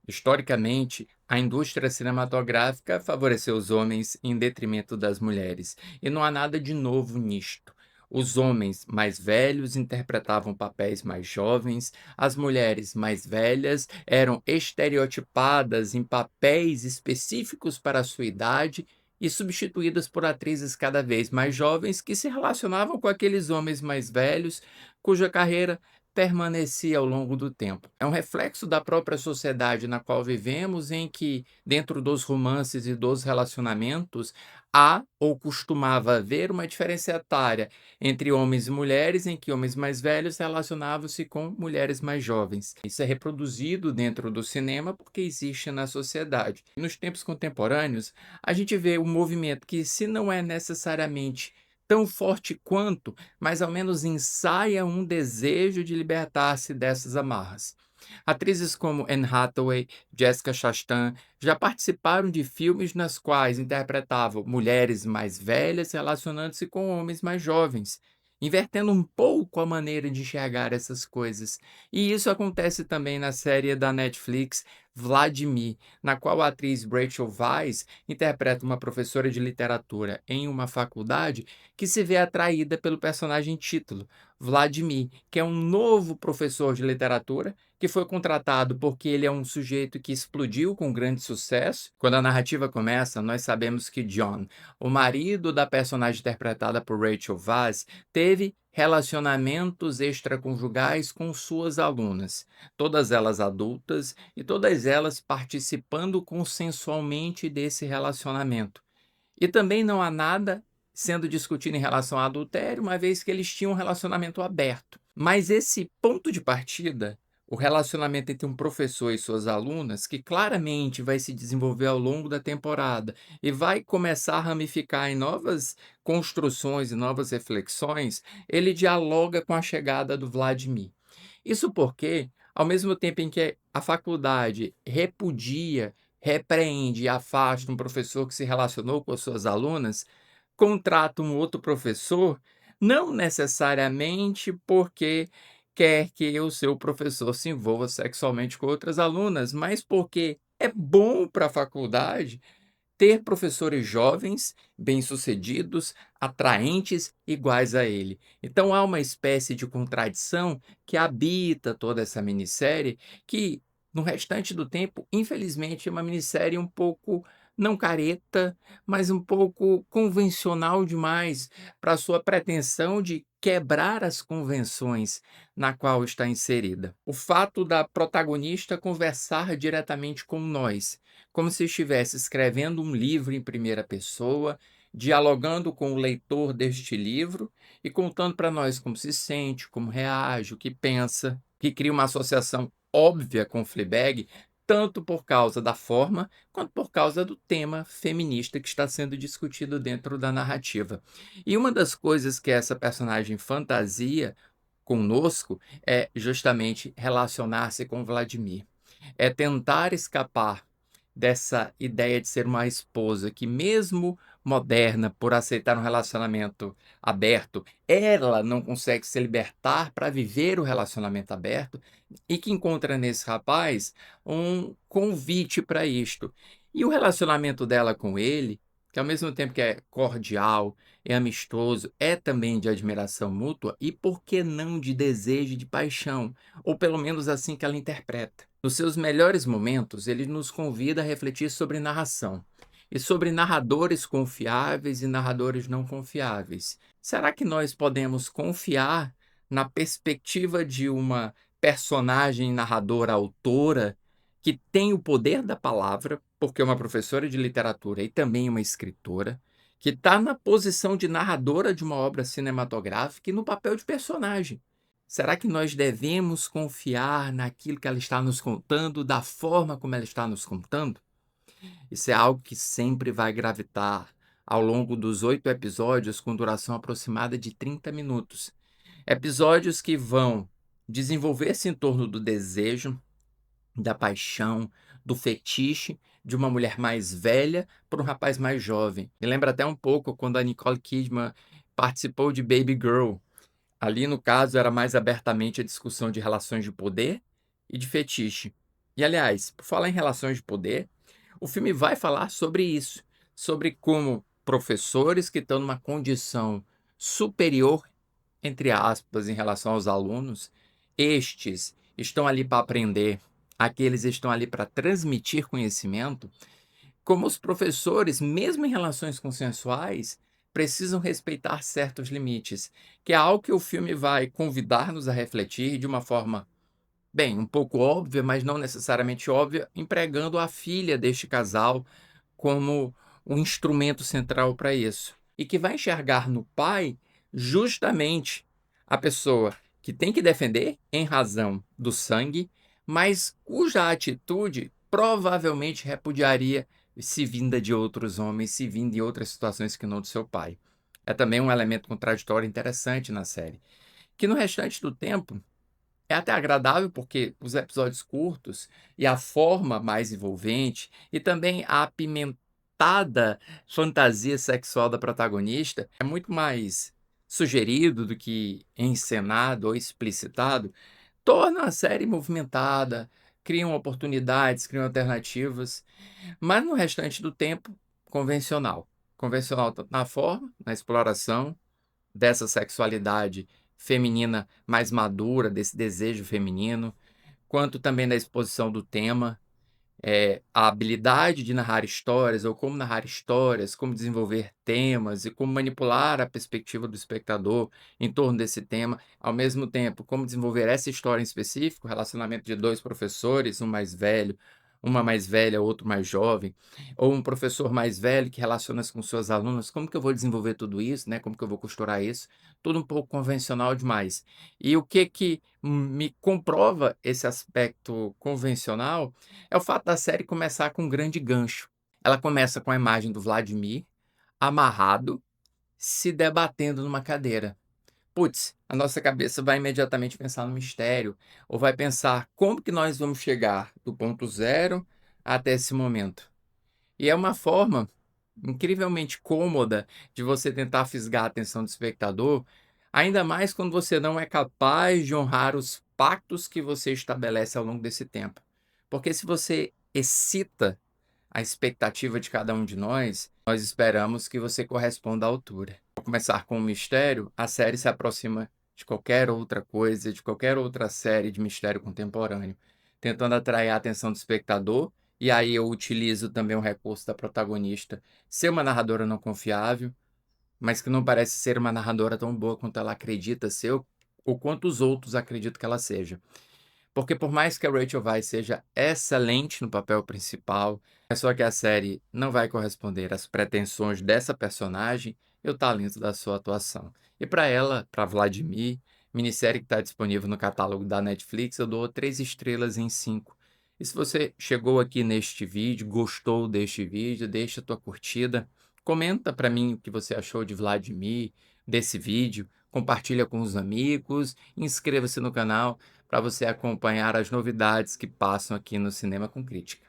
Historicamente, a indústria cinematográfica favoreceu os homens em detrimento das mulheres, e não há nada de novo nisto. Os homens mais velhos interpretavam papéis mais jovens, as mulheres mais velhas eram estereotipadas em papéis específicos para a sua idade e substituídas por atrizes cada vez mais jovens que se relacionavam com aqueles homens mais velhos, cuja carreira permanecia ao longo do tempo. É um reflexo da própria sociedade na qual vivemos, em que, dentro dos romances e dos relacionamentos, há ou costumava haver uma diferença etária entre homens e mulheres, em que homens mais velhos relacionavam-se com mulheres mais jovens. Isso é reproduzido dentro do cinema porque existe na sociedade. Nos tempos contemporâneos, a gente vê um movimento que, se não é necessariamente tão forte quanto, mas ao menos ensaia um desejo de libertar-se dessas amarras. Atrizes como Anne Hathaway, Jessica Chastain já participaram de filmes nas quais interpretavam mulheres mais velhas relacionando-se com homens mais jovens, invertendo um pouco a maneira de enxergar essas coisas. E isso acontece também na série da Netflix Vladimir, na qual a atriz Rachel Weisz interpreta uma professora de literatura em uma faculdade que se vê atraída pelo personagem título, Vladimir, que é um novo professor de literatura que foi contratado porque ele é um sujeito que explodiu com grande sucesso. Quando a narrativa começa, nós sabemos que John, o marido da personagem interpretada por Rachel Weisz, teve relacionamentos extraconjugais com suas alunas, todas elas adultas e todas elas participando consensualmente desse relacionamento. E também não há nada sendo discutido em relação a adultério, uma vez que eles tinham um relacionamento aberto. Mas esse ponto de partida, o relacionamento entre um professor e suas alunas, que claramente vai se desenvolver ao longo da temporada e vai começar a ramificar em novas construções e novas reflexões, ele dialoga com a chegada do Vladimir. Isso porque, ao mesmo tempo em que a faculdade repudia, repreende e afasta um professor que se relacionou com as suas alunas, contrata um outro professor, não necessariamente porque quer que o seu professor se envolva sexualmente com outras alunas, mas porque é bom para a faculdade ter professores jovens, bem-sucedidos, atraentes, iguais a ele. Então há uma espécie de contradição que habita toda essa minissérie, que no restante do tempo, infelizmente, é uma minissérie um pouco não careta, mas um pouco convencional demais para a sua pretensão de quebrar as convenções na qual está inserida. O fato da protagonista conversar diretamente com nós, como se estivesse escrevendo um livro em primeira pessoa, dialogando com o leitor deste livro e contando para nós como se sente, como reage, o que pensa, que cria uma associação óbvia com Fleabag, tanto por causa da forma, quanto por causa do tema feminista que está sendo discutido dentro da narrativa. E uma das coisas que essa personagem fantasia conosco é justamente relacionar-se com Vladimir. É tentar escapar dessa ideia de ser uma esposa que, mesmo moderna, por aceitar um relacionamento aberto, ela não consegue se libertar para viver o relacionamento aberto e que encontra nesse rapaz um convite para isto. E o relacionamento dela com ele, que ao mesmo tempo que é cordial, é amistoso, é também de admiração mútua e, por que não, de desejo e de paixão, ou pelo menos assim que ela interpreta. Nos seus melhores momentos, ele nos convida a refletir sobre narração e sobre narradores confiáveis e narradores não confiáveis. Será que nós podemos confiar na perspectiva de uma personagem narradora autora que tem o poder da palavra, porque é uma professora de literatura e também uma escritora, que está na posição de narradora de uma obra cinematográfica e no papel de personagem? Será que nós devemos confiar naquilo que ela está nos contando, da forma como ela está nos contando? Isso é algo que sempre vai gravitar ao longo dos 8 episódios, com duração aproximada de 30 minutos. Episódios que vão desenvolver-se em torno do desejo, da paixão, do fetiche de uma mulher mais velha por um rapaz mais jovem. Me lembra até um pouco quando a Nicole Kidman participou de Baby Girl. Ali, no caso, era mais abertamente a discussão de relações de poder e de fetiche. E aliás, por falar em relações de poder, o filme vai falar sobre isso, sobre como professores que estão numa condição superior, entre aspas, em relação aos alunos, estes estão ali para aprender, aqueles estão ali para transmitir conhecimento, como os professores, mesmo em relações consensuais, precisam respeitar certos limites, que é algo que o filme vai convidar-nos a refletir de uma forma, bem, um pouco óbvia, mas não necessariamente óbvia, empregando a filha deste casal como um instrumento central para isso. E que vai enxergar no pai justamente a pessoa que tem que defender em razão do sangue, mas cuja atitude provavelmente repudiaria se vinda de outros homens, se vinda de outras situações que não do seu pai. É também um elemento contraditório interessante na série, que no restante do tempo é até agradável, porque os episódios curtos e a forma mais envolvente, e também a apimentada fantasia sexual da protagonista é muito mais sugerido do que encenado ou explicitado, torna a série movimentada, criam oportunidades, criam alternativas, mas no restante do tempo, convencional. Convencional tanto na forma, na exploração dessa sexualidade feminina mais madura, desse desejo feminino, quanto também da exposição do tema, a habilidade de narrar histórias ou como narrar histórias, como desenvolver temas e como manipular a perspectiva do espectador em torno desse tema, ao mesmo tempo, como desenvolver essa história em específico, o relacionamento de 2 professores, um mais velho, uma mais velha, outro mais jovem, ou um professor mais velho que relaciona-se com suas alunas, como que eu vou desenvolver tudo isso, né, como que eu vou costurar isso? Tudo um pouco convencional demais. E o que que me comprova esse aspecto convencional é o fato da série começar com um grande gancho. Ela começa com a imagem do Vladimir amarrado, se debatendo numa cadeira. Putz, a nossa cabeça vai imediatamente pensar no mistério, ou vai pensar como que nós vamos chegar do ponto zero até esse momento. E é uma forma incrivelmente cômoda de você tentar fisgar a atenção do espectador, ainda mais quando você não é capaz de honrar os pactos que você estabelece ao longo desse tempo. Porque se você excita a expectativa de cada um de nós esperamos que você corresponda à altura. Ao começar com um mistério, a série se aproxima de qualquer outra coisa, de qualquer outra série de mistério contemporâneo, tentando atrair a atenção do espectador, e aí eu utilizo também o recurso da protagonista ser uma narradora não confiável, mas que não parece ser uma narradora tão boa quanto ela acredita ser ou quanto os outros acreditam que ela seja. Porque por mais que a Rachel Weisz seja excelente no papel principal, é só que a série não vai corresponder às pretensões dessa personagem e o talento da sua atuação. E para ela, para Vladimir, minissérie que está disponível no catálogo da Netflix, eu dou 3 estrelas em 5. E se você chegou aqui neste vídeo, gostou deste vídeo, deixa a tua curtida, comenta para mim o que você achou de Vladimir, desse vídeo, compartilha com os amigos, inscreva-se no canal para você acompanhar as novidades que passam aqui no Cinema com Crítica.